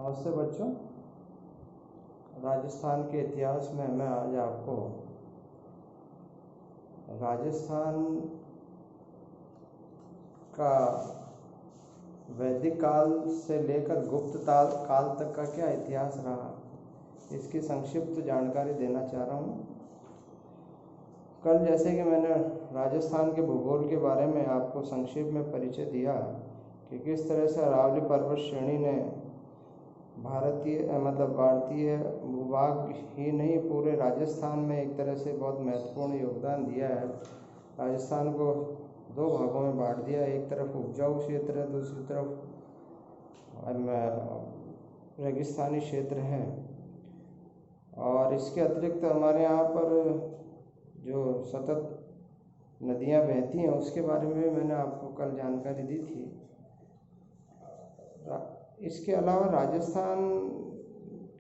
नमस्ते बच्चों। राजस्थान के इतिहास में मैं आज आपको राजस्थान का वैदिक काल से लेकर गुप्त काल तक का क्या इतिहास रहा, इसकी संक्षिप्त जानकारी देना चाह रहा हूँ। कल जैसे कि मैंने राजस्थान के भूगोल के बारे में आपको संक्षेप में परिचय दिया कि किस तरह से अरावली पर्वत श्रेणी ने भारतीय भूभाग ही नहीं पूरे राजस्थान में एक तरह से बहुत महत्वपूर्ण योगदान दिया है। राजस्थान को दो भागों में बांट दिया, एक तरफ उपजाऊ क्षेत्र है, दूसरी तरफ रेगिस्तानी क्षेत्र है। और इसके अतिरिक्त हमारे यहाँ पर जो सतत नदियाँ बहती हैं उसके बारे में भी मैंने आपको कल जानकारी दी थी। इसके अलावा राजस्थान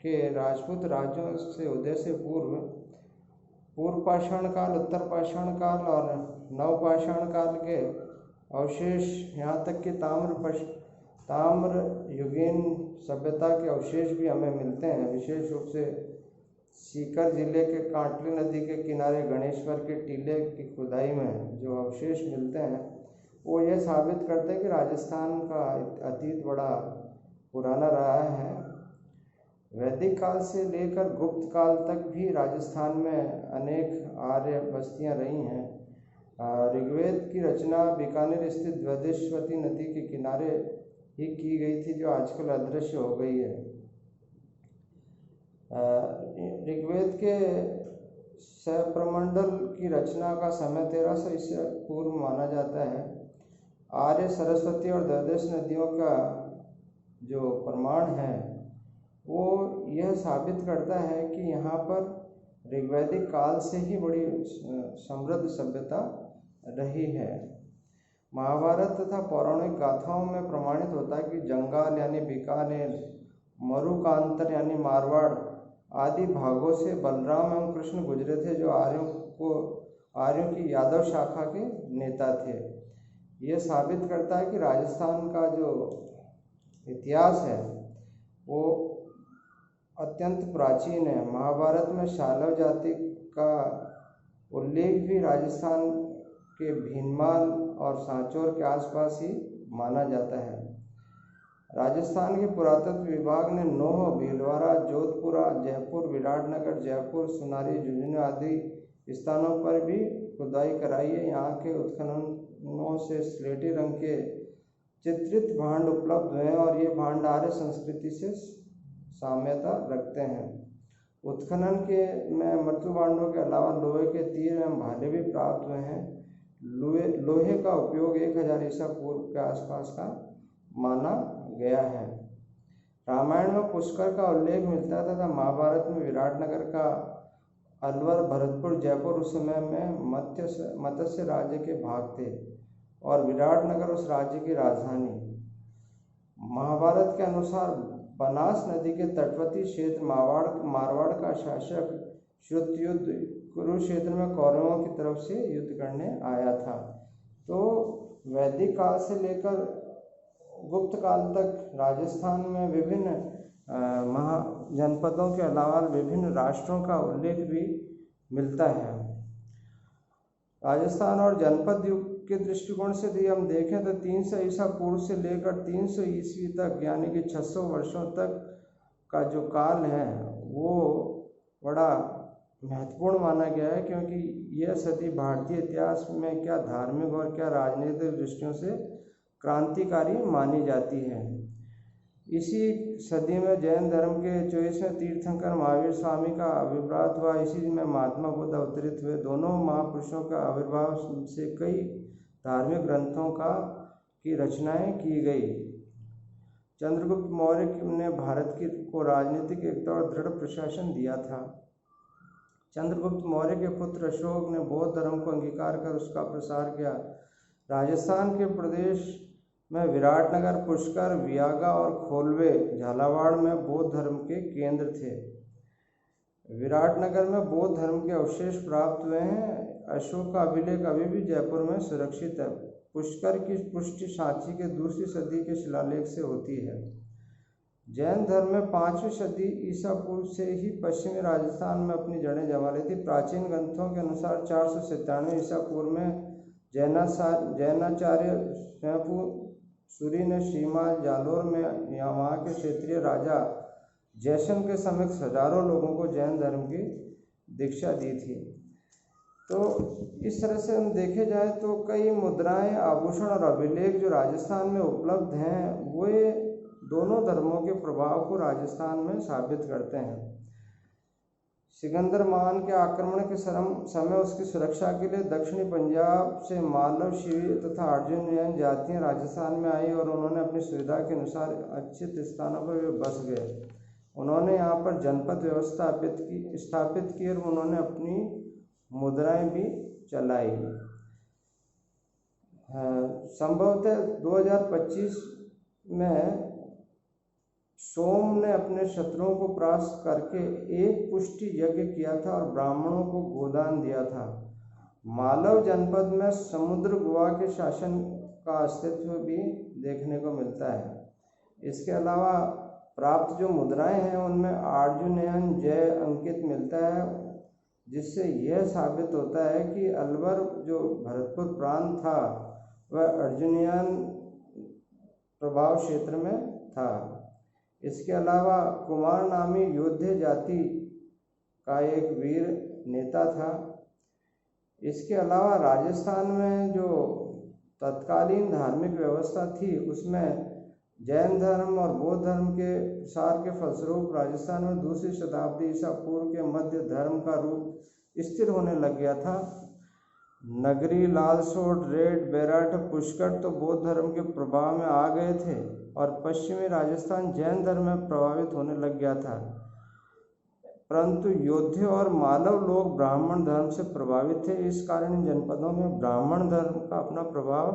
के राजपूत राज्यों से उदय से पूर्व पाषाण काल, उत्तर पाषाण काल और नवपाषाण काल के अवशेष, यहाँ तक कि ताम्र युगीन सभ्यता के अवशेष भी हमें मिलते हैं। विशेष रूप से सीकर जिले के कांटली नदी के किनारे गणेश्वर के टीले की खुदाई में जो अवशेष मिलते हैं वो यह साबित करते हैं कि राजस्थान का अतीत बड़ा पुराना रहा है। वैदिक काल से लेकर गुप्त काल तक भी राजस्थान में अनेक आर्य बस्तियां रही हैं। ऋग्वेद की रचना बीकानेर स्थित द्वदेश्वती नदी के किनारे ही की गई थी, जो आजकल अदृश्य हो गई है। ऋग्वेद के सप्रमंडल की रचना का समय 1300 ईसा पूर्व माना जाता है। आर्य, सरस्वती और द्वादश नदियों का जो प्रमाण है वो यह साबित करता है कि यहाँ पर ऋग्वैदिक काल से ही बड़ी समृद्ध सभ्यता रही है। महाभारत तथा पौराणिक गाथाओं में प्रमाणित होता है कि जंगाल यानी बीकानेर, मरुकांतर यानी मारवाड़ आदि भागों से बलराम एवं कृष्ण गुजरे थे, जो आर्यों की यादव शाखा के नेता थे। यह साबित करता है कि राजस्थान का जो इतिहास है वो अत्यंत प्राचीन है। महाभारत में शालव जाति का उल्लेख भी राजस्थान के भीनमाल और सांचौर के आसपास ही माना जाता है। राजस्थान के पुरातत्व विभाग ने नोह, भीलवाड़ा, जोधपुरा, जयपुर, विराटनगर, जयपुर, सुनारी, झुंझुनू आदि स्थानों पर भी खुदाई कराई है। यहाँ के उत्खननों से स्लेटी रंग के चित्रित भांड उपलब्ध हैं और ये भांड आर्य संस्कृति से साम्यता रखते हैं। उत्खनन में मृत्यु भांडों के अलावा लोहे के तीर एवं भाले भी प्राप्त हुए हैं। लोहे का उपयोग 1000 ईसा पूर्व के आसपास का माना गया है। रामायण में पुष्कर का उल्लेख मिलता है तथा महाभारत में विराटनगर का अलवर, भरतपुर, जयपुर उस समय में मत्स्य राज्य के भाग थे और विराटनगर उस राज्य की राजधानी। महाभारत के अनुसार बनास नदी के तटवर्ती क्षेत्र मारवाड़ का शासक श्रुतयुद्ध कुरुक्षेत्र में कौरवों की तरफ से युद्ध करने आया था। तो वैदिक काल से लेकर गुप्त काल तक राजस्थान में विभिन्न महाजनपदों के अलावा विभिन्न राष्ट्रों का उल्लेख भी मिलता है। राजस्थान और जनपद युग के दृष्टिकोण से यदि हम देखें तो 300 ईसा पूर्व से लेकर 300 ईस्वी तक यानी कि 600 वर्षों तक का जो काल है वो बड़ा महत्वपूर्ण माना गया है, क्योंकि यह सदी भारतीय इतिहास में क्या धार्मिक और क्या राजनीतिक दृष्टियों से क्रांतिकारी मानी जाती है। इसी सदी में जैन धर्म के 24वें तीर्थंकर महावीर स्वामी का आविर्भाव हुआ। इसी में महात्मा बुद्ध अवतरित हुए। दोनों महापुरुषों का आविर्भाव से कई धार्मिक ग्रंथों की रचनाएं की गई। चंद्रगुप्त मौर्य ने भारत को राजनीतिक एकता और दृढ़ प्रशासन दिया था। चंद्रगुप्त मौर्य के पुत्र अशोक ने बौद्ध धर्म को अंगीकार कर उसका प्रसार किया। राजस्थान के प्रदेश में विराटनगर, पुष्कर, वियागा और खोलवे, झालावाड़ में बौद्ध धर्म के केंद्र थे। विराटनगर में बौद्ध धर्म के अवशेष प्राप्त हुए हैं। अशोक का अभिलेख अभी भी जयपुर में सुरक्षित है। पुष्कर की पुष्टि सांची के 2री सदी के शिलालेख से होती है। जैन धर्म में 5वीं सदी ईसा पूर्व से ही पश्चिमी राजस्थान में अपनी जड़ें जमा ली थी। प्राचीन ग्रंथों के अनुसार 497 ईसा पूर्व में जैनाचार्य स्वयंपुरी ने श्रीमाल जालोर में या वहाँ के क्षेत्रीय राजा जैसन के समक्ष हजारों लोगों को जैन धर्म की दीक्षा दी थी। तो इस तरह से हम देखे जाए तो कई मुद्राएं, आभूषण और अभिलेख जो राजस्थान में उपलब्ध हैं वे दोनों धर्मों के प्रभाव को राजस्थान में साबित करते हैं। सिकंदर महान के आक्रमण के समय उसकी सुरक्षा के लिए दक्षिणी पंजाब से मालव, शिवी तथा अर्जुनियन जातियां राजस्थान में आई और उन्होंने अपनी सुविधा के अनुसार अच्छे स्थानों पर वे बस गए। उन्होंने यहाँ पर जनपद व्यवस्था स्थापित की और उन्होंने अपनी मुद्राएं भी चलाई। संभवतः 2025 में सोम ने अपने शत्रुओं को परास्त करके एक पुष्टि यज्ञ किया था और ब्राह्मणों को गोदान दिया था। मालव जनपद में समुद्र गुहा के शासन का अस्तित्व भी देखने को मिलता है। इसके अलावा प्राप्त जो मुद्राएं हैं उनमें अर्जुनयन जय अंकित मिलता है, जिससे यह साबित होता है कि अलवर जो भरतपुर प्रांत था वह अर्जुनयन प्रभाव क्षेत्र में था। इसके अलावा कुमार नामी योद्धे जाति का एक वीर नेता था। इसके अलावा राजस्थान में जो तत्कालीन धार्मिक व्यवस्था थी उसमें जैन धर्म और बौद्ध धर्म के प्रसार के फलस्वरूप राजस्थान में 2री शताब्दी ईसा पूर्व के मध्य धर्म का रूप स्थिर होने लग गया था। नगरी, लालसोट, रेड, बेरठ, पुष्कर तो बौद्ध धर्म के प्रभाव में आ गए थे और पश्चिमी राजस्थान जैन धर्म में प्रभावित होने लग गया था, परंतु योद्धे और मालव लोग ब्राह्मण धर्म से प्रभावित थे। इस कारण इन जनपदों में ब्राह्मण धर्म का अपना प्रभाव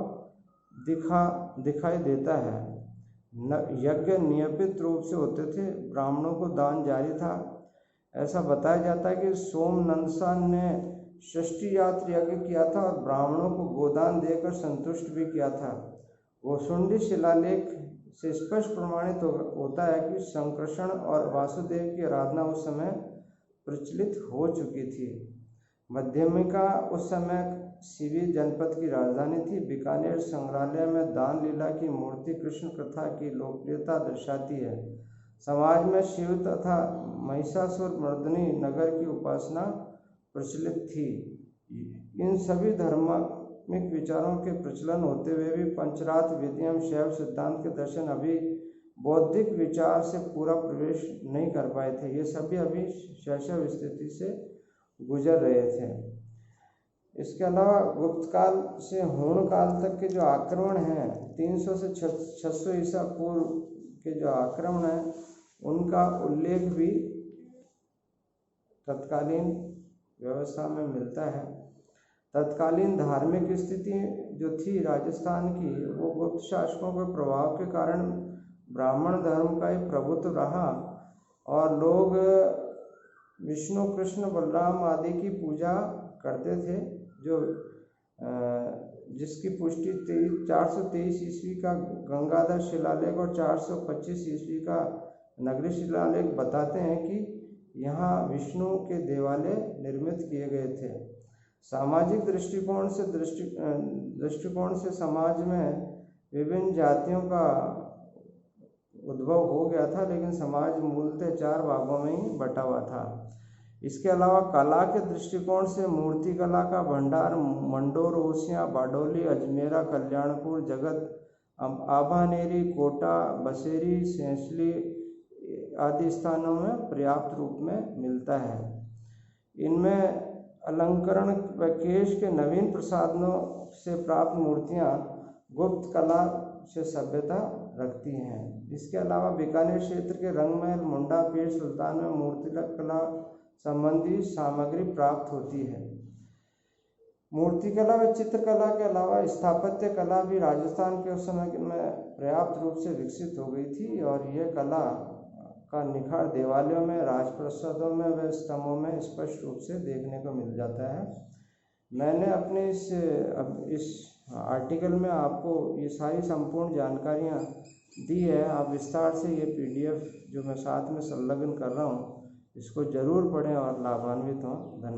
दिखाई देता है। यज्ञ नियमित रूप से होते थे, ब्राह्मणों को दान जारी था। ऐसा बताया जाता है कि सोमनंदसन ने षष्ठी यात्री यज्ञ किया था और ब्राह्मणों को गोदान देकर संतुष्ट भी किया था। गोसुंडी शिलालेख से स्पष्ट प्रमाणित होता है कि संकर्षण और वासुदेव की आराधना उस समय प्रचलित हो चुकी थी। मध्यमिका उस समय शिवी जनपद की राजधानी थी। बीकानेर संग्रहालय में दान लीला की मूर्ति कृष्ण कथा की लोकप्रियता दर्शाती है। समाज में शिव तथा महिषासुर मर्दनी नगर की उपासना प्रचलित थी। इन सभी धार्मिक विचारों के प्रचलन होते हुए भी पंचरात्र विधियम शैव सिद्धांत के दर्शन अभी बौद्धिक विचार से पूरा प्रवेश नहीं कर पाए थे। ये सभी अभी शैशव स्थिति से गुजर रहे थे। इसके अलावा गुप्त काल से हूण काल तक के जो आक्रमण हैं, 300 से 600 ईसा पूर्व के जो आक्रमण हैं उनका उल्लेख भी तत्कालीन व्यवस्था में मिलता है। तत्कालीन धार्मिक स्थिति जो थी राजस्थान की, वो गुप्त शासकों के प्रभाव के कारण ब्राह्मण धर्म का ही प्रभुत्व रहा और लोग विष्णु, कृष्ण, बलराम आदि की पूजा करते थे, जो जिसकी पुष्टि 423 ईस्वी का गंगाधर शिलालेख और 425 ईस्वी का नगरी शिलालेख बताते हैं कि यहाँ विष्णु के देवालय निर्मित किए गए थे। सामाजिक दृष्टिकोण से समाज में विभिन्न जातियों का उद्भव हो गया था, लेकिन समाज मूलतः 4 भागों में ही बटा हुआ था। इसके अलावा कला के दृष्टिकोण से मूर्ति कला का भंडार मंडोर, ओसियाँ, बाडोली, अजमेरा, कल्याणपुर, जगत, आभानेरी, कोटा, बसेरी, सेंसली आदि स्थानों में पर्याप्त रूप में मिलता है। इनमें अलंकरण व केश के नवीन प्रसाधनों से प्राप्त मूर्तियां गुप्त कला से सभ्यता रखती हैं। इसके अलावा बीकानेर क्षेत्र के रंगमहल, मुंडा, पीर सुल्तान में मूर्ति कला संबंधी सामग्री प्राप्त होती है। मूर्तिकला व चित्रकला के अलावा स्थापत्य कला भी राजस्थान के उस समय में पर्याप्त रूप से विकसित हो गई थी और यह कला का निखार देवालयों में, राजप्रसादों में व स्तंभों में स्पष्ट रूप से देखने को मिल जाता है। मैंने अपने इस आर्टिकल में आपको ये सारी संपूर्ण जानकारियाँ दी है। आप विस्तार से ये PDF जो मैं साथ में संलग्न कर रहा हूँ इसको ज़रूर पढ़ें और लाभान्वित हों। धन्यवाद।